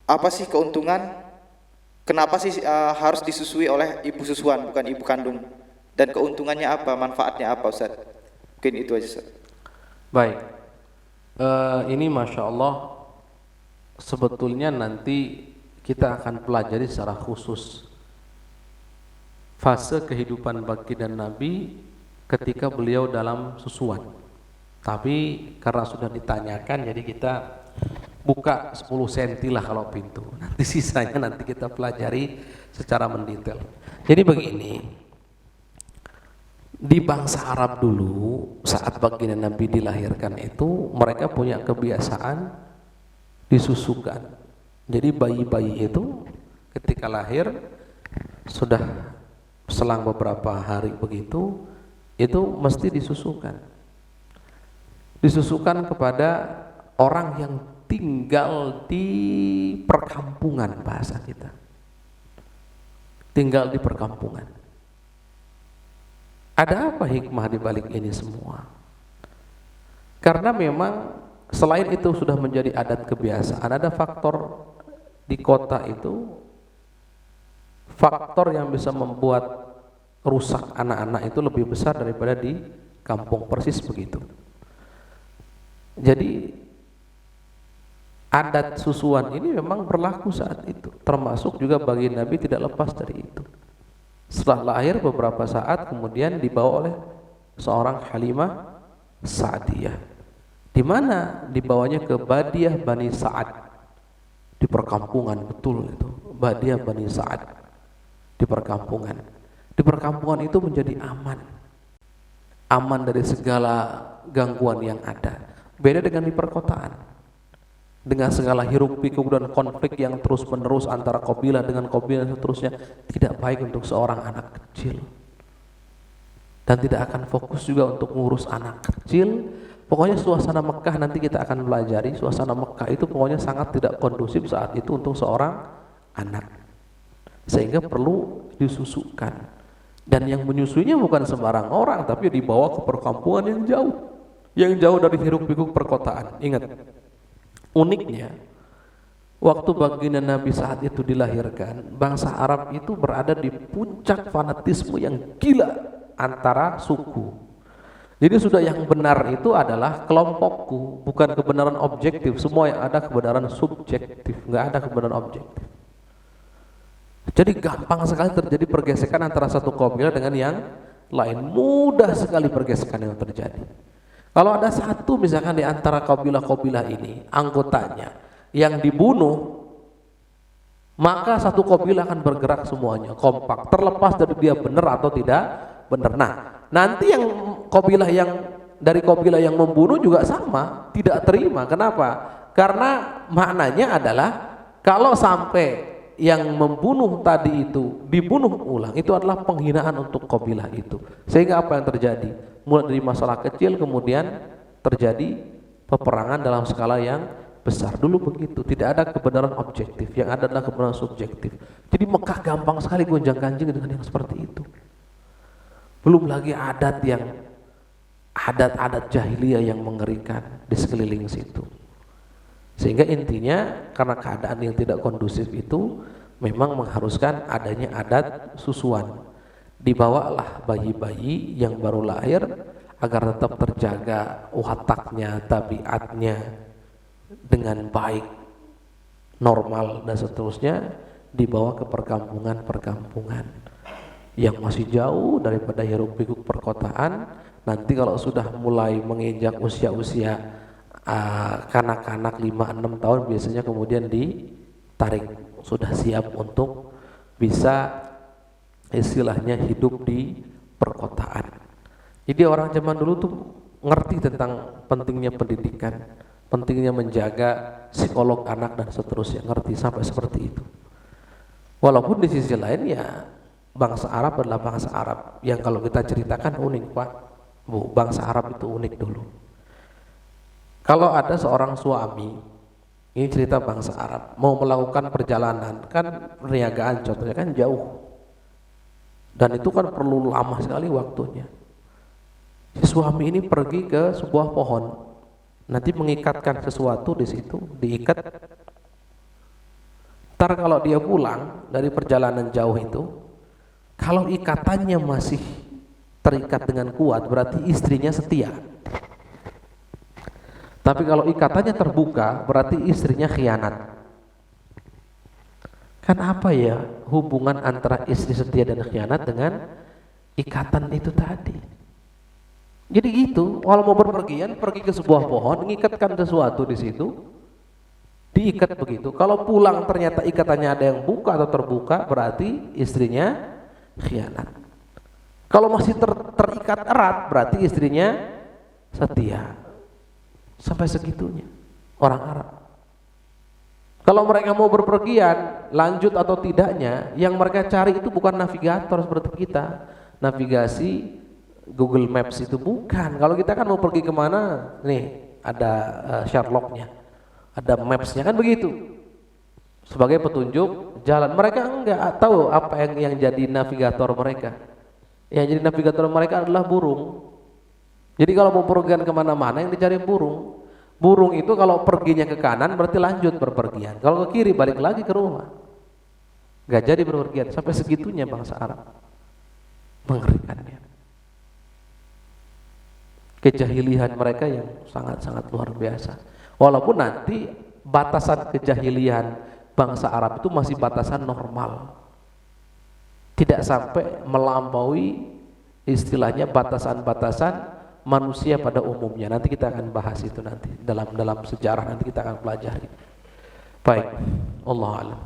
Apa sih keuntungan? Kenapa sih harus disusui oleh ibu susuan bukan ibu kandung? Dan keuntungannya apa? Manfaatnya apa, Ustaz? Mungkin itu aja, Ustaz. Baik, ini Masya Allah sebetulnya nanti kita akan pelajari secara khusus fase kehidupan baginda Nabi ketika beliau dalam susuan. Tapi karena sudah ditanyakan, jadi kita buka 10 cm lah kalau pintu. Nanti sisanya nanti kita pelajari secara mendetail. Jadi begini, di bangsa Arab dulu saat baginda Nabi dilahirkan itu mereka punya kebiasaan disusukan. Jadi bayi-bayi itu ketika lahir sudah selang beberapa hari begitu itu mesti disusukan. Disusukan kepada orang yang tinggal di perkampungan, bahasa kita. Tinggal di perkampungan. Ada apa hikmah di balik ini semua? Karena memang selain itu sudah menjadi adat kebiasaan, ada faktor di kota itu, faktor yang bisa membuat rusak anak-anak itu lebih besar daripada di kampung, persis begitu. Jadi adat susuan ini memang berlaku saat itu, termasuk juga bagi Nabi tidak lepas dari itu. Setelah lahir beberapa saat kemudian dibawa oleh seorang Halimah Sa'diyah. Di mana dibawanya ke Badiah Bani Sa'ad, di perkampungan, betul itu, Badiah Bani Sa'ad, di perkampungan. Di perkampungan itu menjadi aman, aman dari segala gangguan yang ada. Beda dengan di perkotaan, dengan segala hiruk pikuk dan konflik yang terus menerus antara kabilah dengan kabilah dan seterusnya, tidak baik untuk seorang anak kecil, dan tidak akan fokus juga untuk mengurus anak kecil. Pokoknya suasana Mekah nanti kita akan pelajari, suasana Mekah itu pokoknya sangat tidak kondusif saat itu untuk seorang anak, sehingga perlu disusukan. Dan yang menyusuinya bukan sembarang orang, tapi dibawa ke perkampungan yang jauh dari hiruk pikuk perkotaan. Ingat, uniknya waktu baginda Nabi saat itu dilahirkan, bangsa Arab itu berada di puncak fanatisme yang gila antara suku. Jadi sudah yang benar itu adalah kelompokku, bukan kebenaran objektif. Semua yang ada kebenaran subjektif, nggak ada kebenaran objektif. Jadi gampang sekali terjadi pergesekan antara satu kabilah dengan yang lain, mudah sekali pergesekan yang terjadi. Kalau ada satu misalkan di antara kabilah-kabilah ini anggotanya yang dibunuh, maka satu kabilah akan bergerak semuanya kompak, terlepas dari dia benar atau tidak benar. Nah, nanti yang kabilah yang dari kabilah yang membunuh juga sama, tidak terima. Kenapa? Karena maknanya adalah kalau sampai yang membunuh tadi itu dibunuh ulang, itu adalah penghinaan untuk kabilah itu. Sehingga apa yang terjadi? Mulai dari masalah kecil kemudian terjadi peperangan dalam skala yang besar. Dulu begitu, tidak ada kebenaran objektif, yang ada adalah kebenaran subjektif. Jadi Mekah gampang sekali gonjang-ganjing dengan yang seperti itu. Belum lagi adat jahiliyah yang mengerikan di sekeliling situ. Sehingga intinya karena keadaan yang tidak kondusif itu memang mengharuskan adanya adat susuan. Dibawalah bayi-bayi yang baru lahir agar tetap terjaga wataknya, tabiatnya dengan baik, normal dan seterusnya, dibawa ke perkampungan-perkampungan yang masih jauh daripada hiruk pikuk perkotaan. Nanti kalau sudah mulai menginjak usia-usia kanak-kanak 5-6 tahun biasanya kemudian ditarik, sudah siap untuk bisa istilahnya hidup di perkotaan. Jadi orang zaman dulu tuh ngerti tentang pentingnya pendidikan, pentingnya menjaga psikolog anak dan seterusnya, ngerti sampai seperti itu. Walaupun di sisi lain ya bangsa Arab adalah bangsa Arab yang kalau kita ceritakan unik, Pak Bu, bangsa Arab itu unik dulu. Kalau ada seorang suami, ini cerita bangsa Arab, mau melakukan perjalanan, kan perniagaan contohnya kan jauh, dan itu kan perlu lama sekali waktunya. Si suami ini pergi ke sebuah pohon, nanti mengikatkan sesuatu di situ, diikat, Ntar kalau dia pulang dari perjalanan jauh itu, kalau ikatannya masih terikat dengan kuat, berarti istrinya setia. Tapi kalau ikatannya terbuka, berarti istrinya khianat. Kan apa ya hubungan antara istri setia dan khianat dengan ikatan itu tadi? Jadi gitu, kalau mau berpergian, pergi ke sebuah pohon, mengikatkan sesuatu di situ, diikat begitu. Kalau pulang ternyata ikatannya ada yang buka atau terbuka, berarti istrinya khianat. Kalau masih terikat erat, berarti istrinya setia. Sampai segitunya orang Arab. Kalau mereka mau berpergian, lanjut atau tidaknya, yang mereka cari itu bukan navigator seperti kita, navigasi Google Maps itu bukan. Kalau kita kan mau pergi kemana, nih ada Sherlocknya, ada Maps-nya kan begitu. Sebagai petunjuk jalan. Mereka enggak tahu apa yang jadi navigator mereka. Yang jadi navigator mereka adalah burung. Jadi kalau mau pergian kemana-mana yang dicari burung. Burung itu kalau perginya ke kanan berarti lanjut berpergian. Kalau ke kiri balik lagi ke rumah. Gak jadi berpergian. Sampai segitunya bangsa Arab. Mengerikannya. Kejahilian mereka yang sangat-sangat luar biasa. Walaupun nanti batasan kejahilian bangsa Arab itu masih batasan normal. Tidak sampai melampaui istilahnya batasan-batasan manusia pada umumnya. Nanti kita akan bahas itu nanti dalam sejarah, nanti kita akan pelajari. Baik, wallahu a'lam.